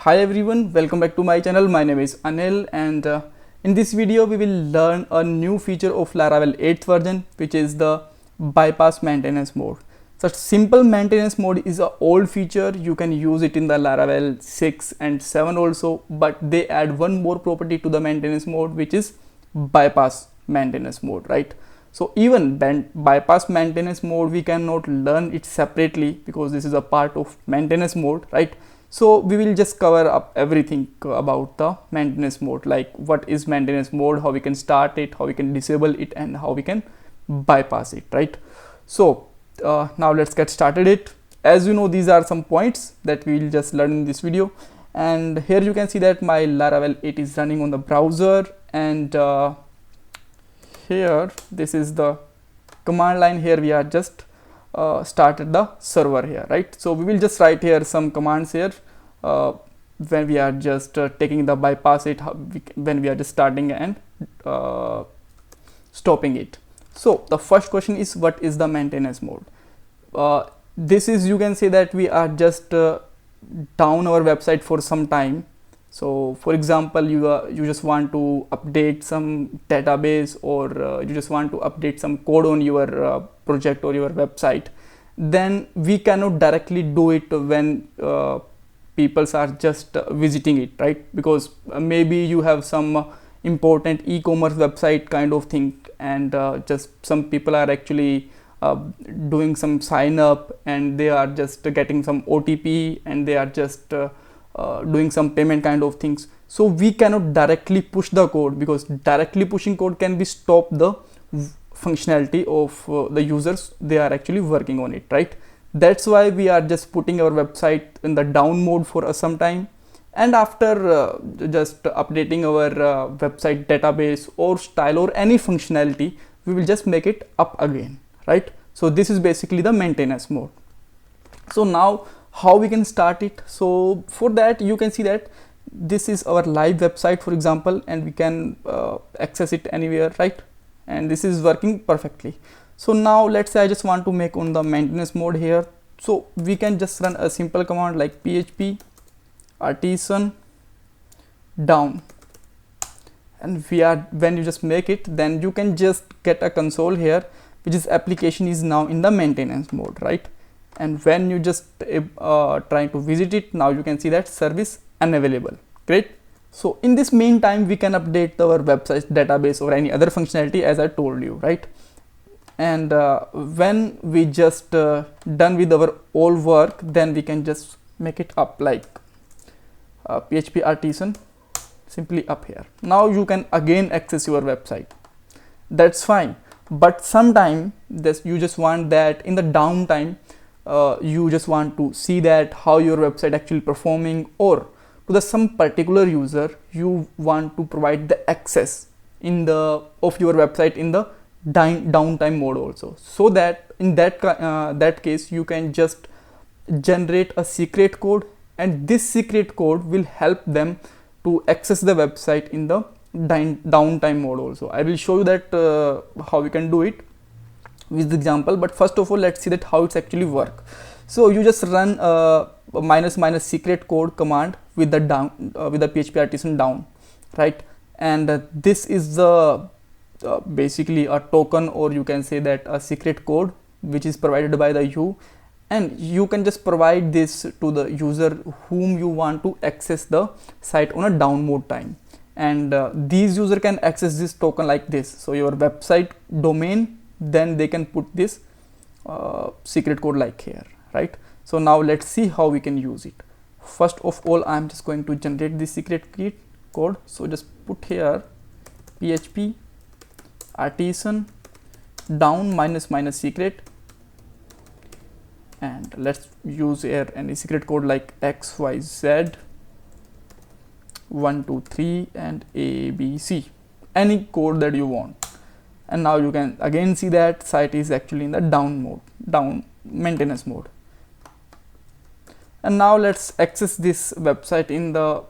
Hi everyone, welcome back to my channel. My name is Anil and in this video we will learn a new feature of Laravel 8th version, which is the bypass maintenance mode. So simple maintenance mode is an old feature. You can use it in the Laravel 6 and 7 also, but they add one more property to the maintenance mode, which is bypass maintenance mode, right? So even bypass maintenance mode, we cannot learn it separately because this is a part of maintenance mode, right? So we will just cover up everything about the maintenance mode, like what is maintenance mode, how we can start it, how we can disable it, and how we can bypass it, right? So now let's get started it. As you know, these are some points that we will just learn in this video. And here you can see that my Laravel 8 is running on the browser, and here this is the command line. Here we are just started the server here, right? So we will just write here some commands here when we are just taking the bypass it, when we are just starting and stopping it. So the first question is, what is the maintenance mode? This is, you can say that we are just down our website for some time. So for example, you just want to update some database, or you just want to update some code on your project or your website, then we cannot directly do it when people are just visiting it, right? Because maybe you have some important e-commerce website kind of thing, and just some people are actually doing some sign up, and they are just getting some OTP, and they are just doing some payment kind of things. So we cannot directly push the code, because directly pushing code can be stop the functionality of the users they are actually working on it, right? That's why we are just putting our website in the down mode for some time, and after just updating our website database or style or any functionality, we will just make it up again, right? So this is basically the maintenance mode. So now how we can start it? So for that, you can see that this is our live website, for example, and we can access it anywhere, right? And this is working perfectly. So now let's say I just want to make on the maintenance mode here. So we can just run a simple command like php artisan down, and when you just make it, then you can just get a console here, which is application is now in the maintenance mode, right? And when you just trying to visit it, now you can see that service unavailable. Great. So in this meantime, we can update our website database or any other functionality, as I told you, right? And when we just done with our all work, then we can just make it up like php artisan simply up here. Now you can again access your website. That's fine, but sometime you just want that in the downtime, you just want to see that how your website actually performing, or to the some particular user you want to provide the access in the of your website in the downtime mode also. So that in that case, you can just generate a secret code, and this secret code will help them to access the website in the downtime mode also. I will show you that how we can do it with the example, but first of all, let's see that how it's actually work. So you just run minus secret code command with the with the php artisan down, right? And this is the basically a token, or you can say that a secret code which is provided by the you, and you can just provide this to the user whom you want to access the site on a down mode time, and these user can access this token like this. So your website domain, then they can put this secret code like here, right? So now let's see how we can use it. First of all, I'm just going to generate the secret key code. So just put here php artisan down minus secret, and let's use here any secret code like xyz 1 2 3 and abc, any code that you want. And now you can again see that site is actually in the down maintenance mode. And now let's access this website in the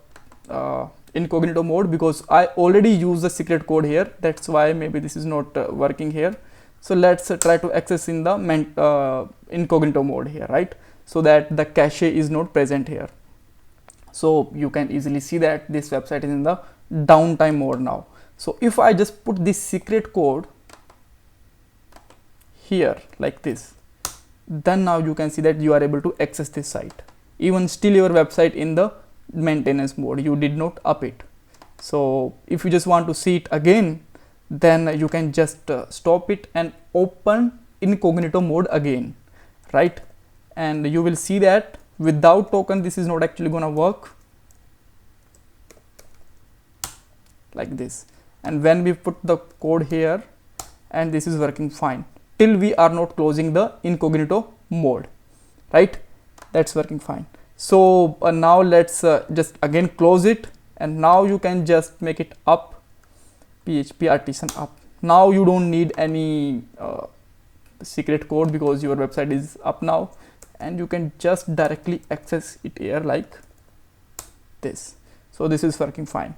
incognito mode, because I already use the secret code here. That's why maybe this is not working here. So let's try to access in the incognito mode here, right? So that the cache is not present here. So you can easily see that this website is in the downtime mode now. So if I just put this secret code here like this, then now you can see that you are able to access this site. Even still your website in the maintenance mode, you did not up it. So if you just want to see it again, then you can just stop it and open incognito mode again, right? And you will see that without token this is not actually gonna work like this. And when we put the code here, and this is working fine till we are not closing the incognito mode, right? That's working fine. So now let's just again close it, and now you can just make it up, PHP artisan up. Now you don't need any secret code because your website is up now, and you can just directly access it here like this. So this is working fine.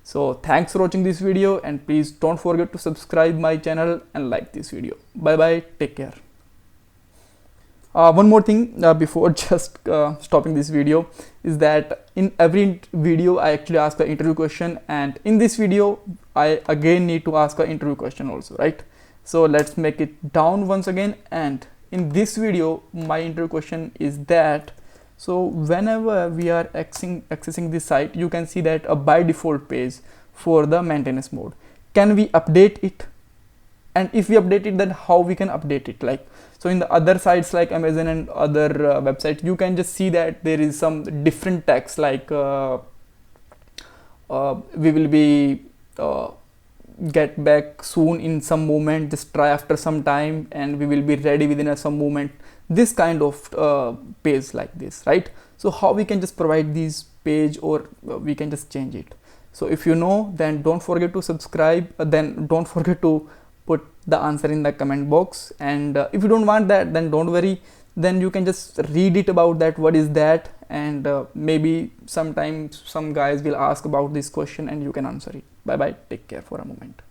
So thanks for watching this video, and please don't forget to subscribe my channel and like this video. Bye bye, take care. One more thing before just stopping this video is that in every video I actually ask an interview question, and in this video I again need to ask an interview question also, right? So let's make it down once again, and in this video my interview question is that, so whenever we are accessing this site, you can see that a by default page for the maintenance mode. Can we update it? And if we update it, then how we can update it? Like, so in the other sites like Amazon and other websites, you can just see that there is some different text like we will be get back soon in some moment, just try after some time, and we will be ready within some moment. This kind of page like this, right? So how we can just provide this page, or we can just change it? So if you know, then don't forget to subscribe, then don't forget to put the answer in the comment box. And if you don't want that, then don't worry, then you can just read it about that, what is that, and maybe sometimes some guys will ask about this question and you can answer it. Bye bye, take care for a moment.